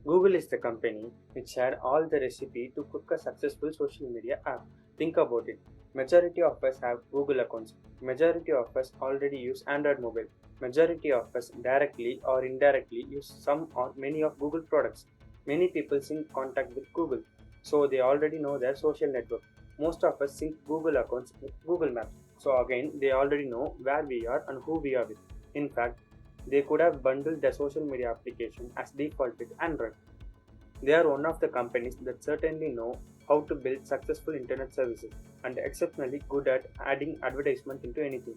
Google is the company which had all the recipe to cook a successful social media app. Think about it. Majority of us have Google accounts. Majority of us already use Android mobile. Majority of us directly or indirectly use some or many of Google products. Many people sync contact with Google, so they already know their social network. Most of us sync Google accounts with Google Maps. So again, they already know where we are and who we are with. In fact, they could have bundled their social media application as default with Android. They are one of the companies that certainly know how to build successful internet services and exceptionally good at adding advertisement into anything.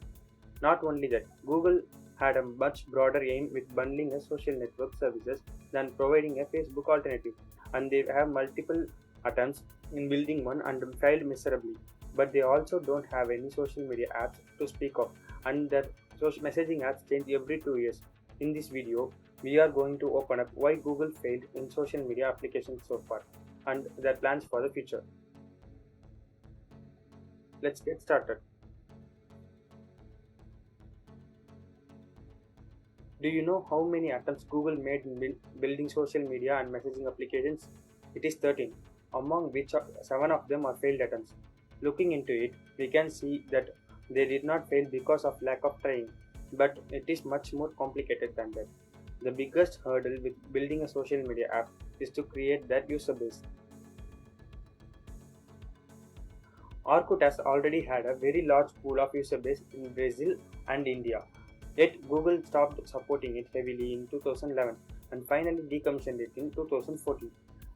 Not only that, Google had a much broader aim with bundling a social network services than providing a Facebook alternative, and they have multiple attempts in building one and failed miserably. But they also don't have any social media apps to speak of, and their social messaging apps change every 2 years. In this video, we are going to open up why Google failed in social media applications so far and their plans for the future. Let's get started. Do you know how many attempts Google made in building social media and messaging applications? It is 13, among which 7 of them are failed attempts. Looking into it, we can see that they did not fail because of lack of trying, but it is much more complicated than that. The biggest hurdle with building a social media app is to create that user base. Orkut has already had a very large pool of user base in Brazil and India. Yet Google stopped supporting it heavily in 2011 and finally decommissioned it in 2014.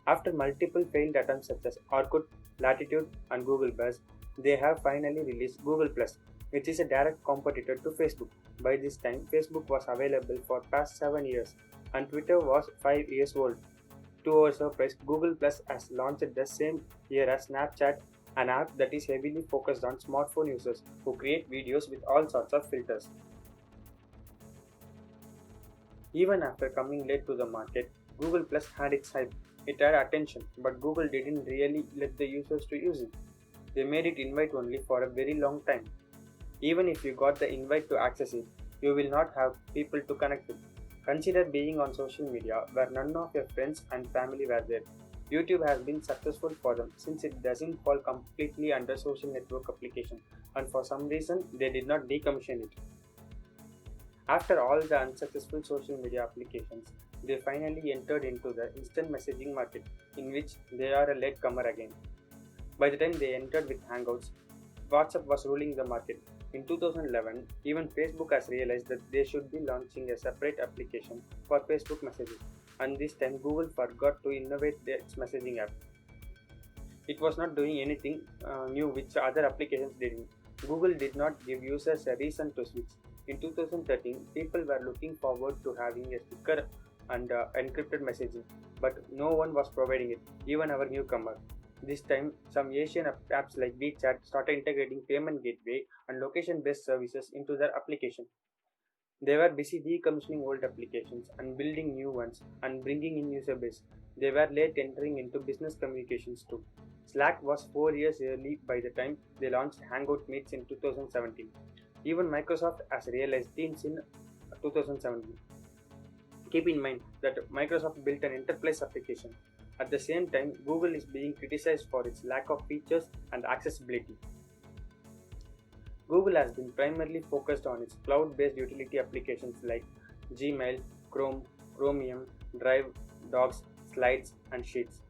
After multiple failed attempts such as Orkut, Latitude, and Google Plus, they have finally released Google Plus, which is a direct competitor to Facebook. By this time, Facebook was available for past 7 years and Twitter was 5 years old. To our surprise, Google Plus has launched the same year as Snapchat, an app that is heavily focused on smartphone users who create videos with all sorts of filters. Even after coming late to the market, Google Plus had its hype. It had attention, but Google didn't really let the users to use it. They made it invite only for a very long time. Even if you got the invite to access it, you will not have people to connect with. Consider being on social media where none of your friends and family were there. YouTube has been successful for them since it doesn't fall completely under social network application, and for some reason they did not decommission it. After all the unsuccessful social media applications, they finally entered into the instant messaging market, in which they are a latecomer again. By the time they entered with Hangouts, WhatsApp was ruling the market. In 2011, even Facebook has realized that they should be launching a separate application for Facebook messages, and this time Google forgot to innovate its messaging app. It was not doing anything new which other applications didn't. Google did not give users a reason to switch. In 2013, people were looking forward to having a secure and encrypted messaging, but no one was providing it, even our newcomer. This time, some Asian apps like WeChat started integrating payment gateway and location based services into their application. They were busy decommissioning old applications and building new ones and bringing in user base. They were late entering into business communications too. Slack was 4 years early by the time they launched Hangout Meets in 2017. Even Microsoft has realized Teams in 2017. Keep in mind that Microsoft built an enterprise application. At the same time, Google is being criticized for its lack of features and accessibility. Google has been primarily focused on its cloud-based utility applications like Gmail, Chrome, Chromium, Drive, Docs, Slides, and Sheets.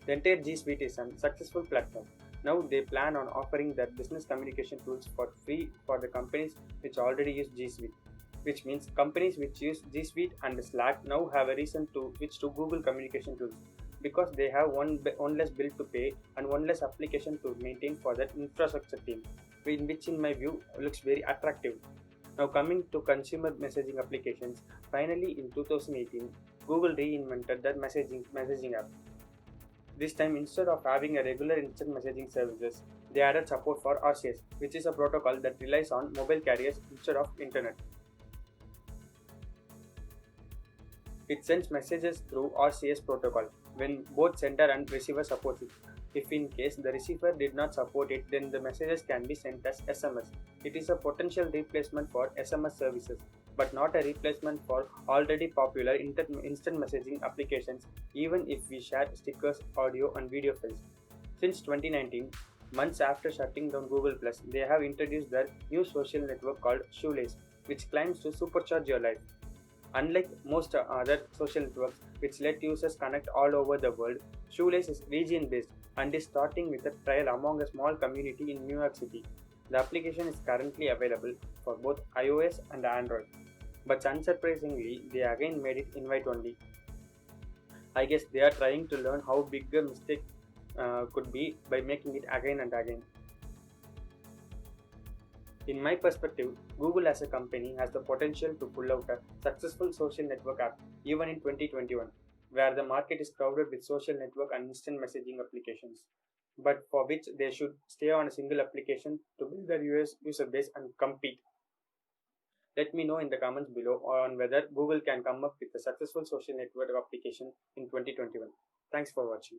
The entire G Suite is a successful platform. Now they plan on offering their business communication tools for free for the companies which already use G Suite, which means companies which use G Suite and Slack now have a reason to switch to Google communication tools because they have one less bill to pay and one less application to maintain for that infrastructure team, which in my view looks very attractive. Now coming to consumer messaging applications, finally in 2018, Google reinvented their messaging app. This time instead of having a regular instant messaging services, they added support for RCS, which is a protocol that relies on mobile carriers instead of internet. It sends messages through RCS protocol when both sender and receiver support it. If in case the receiver did not support it, then the messages can be sent as SMS. It is a potential replacement for SMS services. but not a replacement for already popular instant messaging applications, even if we share stickers, audio, and video files. Since 2019, months after shutting down Google, they have introduced their new social network called Shoelace, which claims to supercharge your life. Unlike most other social networks, which let users connect all over the world, Shoelace is region based and is starting with a trial among a small community in New York City. The application is currently available for both iOS and Android, but unsurprisingly, they again made it invite only. I guess they are trying to learn how big a mistake could be by making it again and again. In my perspective, Google as a company has the potential to pull out a successful social network app even in 2021, where the market is crowded with social network and instant messaging applications, but for which they should stay on a single application to build their user base and compete. Let me know in the comments below on whether Google can come up with a successful social network application in 2021. Thanks for watching.